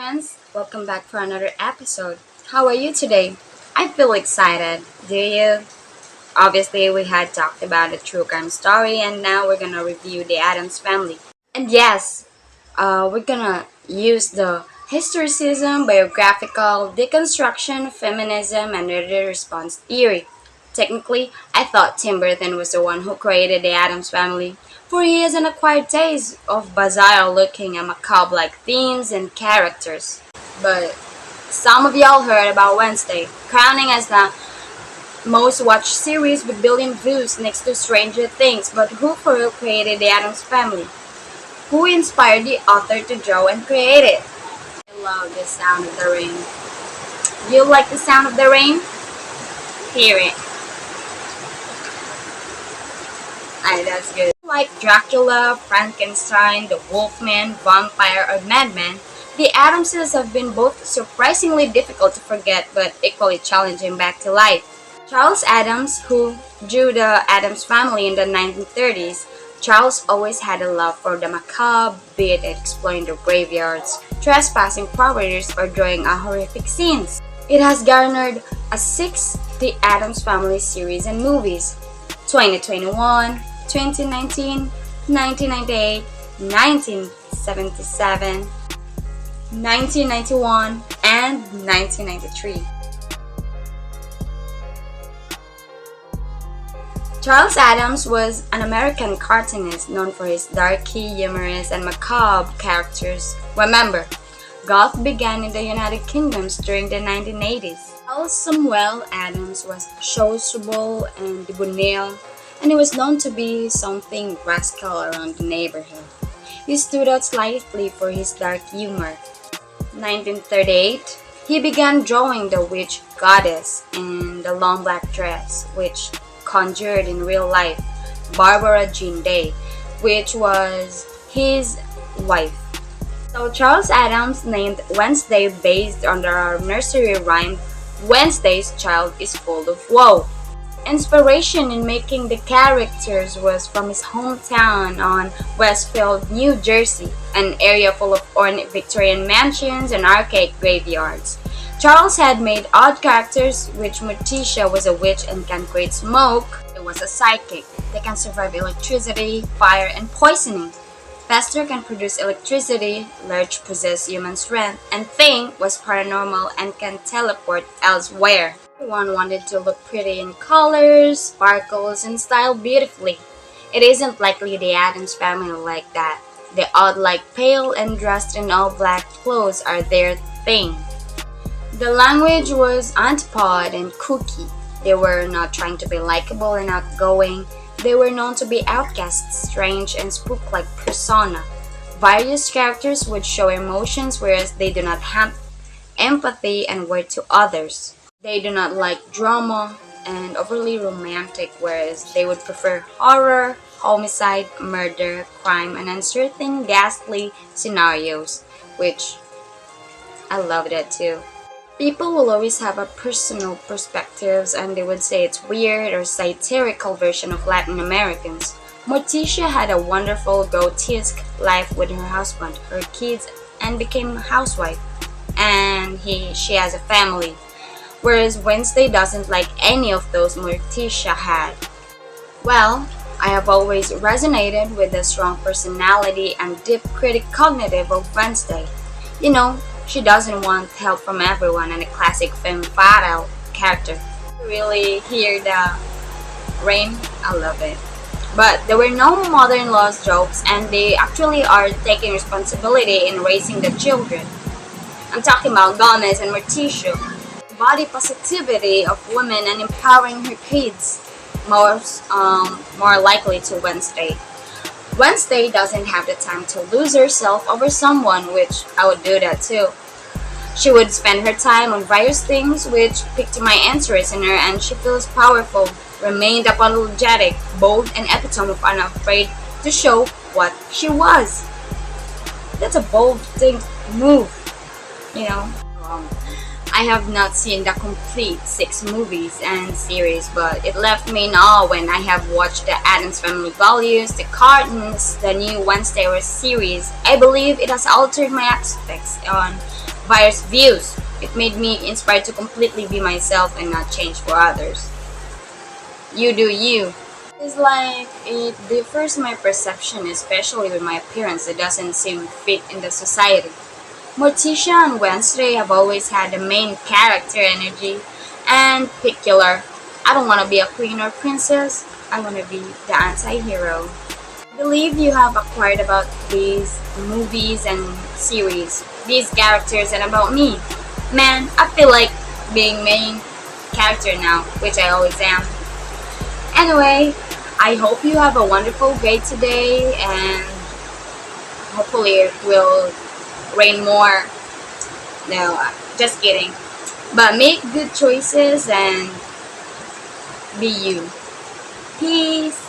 friends, welcome back for another episode. How are you today? I feel excited. Do you? Obviously, we had talked about the true crime story, and now we're gonna review the Addams family. And yes, we're gonna use the historicism, biographical, deconstruction, feminism, and the response theory. Technically, I thought Tim Burton was the one who created the Addams family, for he has an acquired taste of bizarre looking and macabre like themes and characters. But some of y'all heard about Wednesday, crowning as the most watched series with billion views next to Stranger Things. But who for real created the Addams family? Who inspired the author to draw and create it? I love the sound of the rain. You like the sound of the rain? Hear it. Aye, that's good. Like Dracula, Frankenstein, the Wolfman, Vampire, or Madman, the Addamses have been both surprisingly difficult to forget but equally challenging back to life. Charles Addams, who drew the Addams family in the 1930s, Charles always had a love for the macabre, be it exploring the graveyards, trespassing properties, or drawing horrific scenes. It has garnered a six The Addams Family series and movies: 2021, 2019, 1998, 1977, 1991, and 1993. Charles Addams was an American cartoonist known for his darky, humorous, and macabre characters. Remember, goth began in the United Kingdom during the 1980s. Charles Samuel Addams was sociable and debonair, and he was known to be something rascal around the neighborhood. He stood out slightly for his dark humor. 1938, he began drawing the witch goddess in the long black dress, which conjured in real life Barbara Jean Day, which was his wife. So Charles Addams named Wednesday based on the nursery rhyme Wednesday's child is full of woe. Inspiration in making the characters was from his hometown on Westfield, New Jersey, an area full of ornate Victorian mansions and archaic graveyards. Charles had made odd characters, which Morticia was a witch and can create smoke. It was a psychic. They can survive electricity, fire, and poisoning. Pester can produce electricity, Lurch possesses human strength, and Thing was paranormal and can teleport elsewhere. Everyone wanted to look pretty in colors, sparkles, and style beautifully. It isn't likely the Addams family like that. The odd like pale and dressed in all black clothes are their thing. The language was antipod and kooky. They were not trying to be likable and outgoing. They were known to be outcasts, strange, and spook-like persona. Various characters would show emotions, whereas they do not have empathy and were to others. They do not like drama and overly romantic, whereas they would prefer horror, homicide, murder, crime, and uncertain, ghastly scenarios, which I love that too. People will always have a personal perspectives and they would say it's weird or satirical version of Latin Americans. Morticia had a wonderful grotesque life with her husband, her kids, and became a housewife. And she has a family. Whereas Wednesday doesn't like any of those Morticia had. Well, I have always resonated with the strong personality and deep critic cognitive of Wednesday. You know, she doesn't want help from everyone and a classic femme fatale character. Really hear the rain? I love it. But there were no mother-in-law jokes and they actually are taking responsibility in raising the children. I'm talking about Gomez and Morticia. Body positivity of women and empowering her kids. More likely to Wednesday. Wednesday doesn't have the time to lose herself over someone, which I would do that too. She would spend her time on various things which piqued my interest in her, and she feels powerful, remained apologetic, bold, and epitome of unafraid to show what she was. That's a bold thing move, you know. I have not seen the complete 6 movies and series, but it left me in awe when I have watched the Addams Family Values, the cartoons, the new Wednesday series. I believe it has altered my aspects on biased views. It made me inspired to completely be myself and not change for others. You do you. It's like it differs my perception, especially with my appearance that doesn't seem fit in the society. Morticia and Wednesday have always had the main character energy and peculiar. I don't want to be a queen or princess. I want to be the anti-hero. I believe you have acquired about these movies and series, these characters, and about me. Man, I feel like being main character now, which I always am. Anyway, I hope you have a wonderful day today, and hopefully it will rain more. No, just kidding. But make good choices and be you. Peace.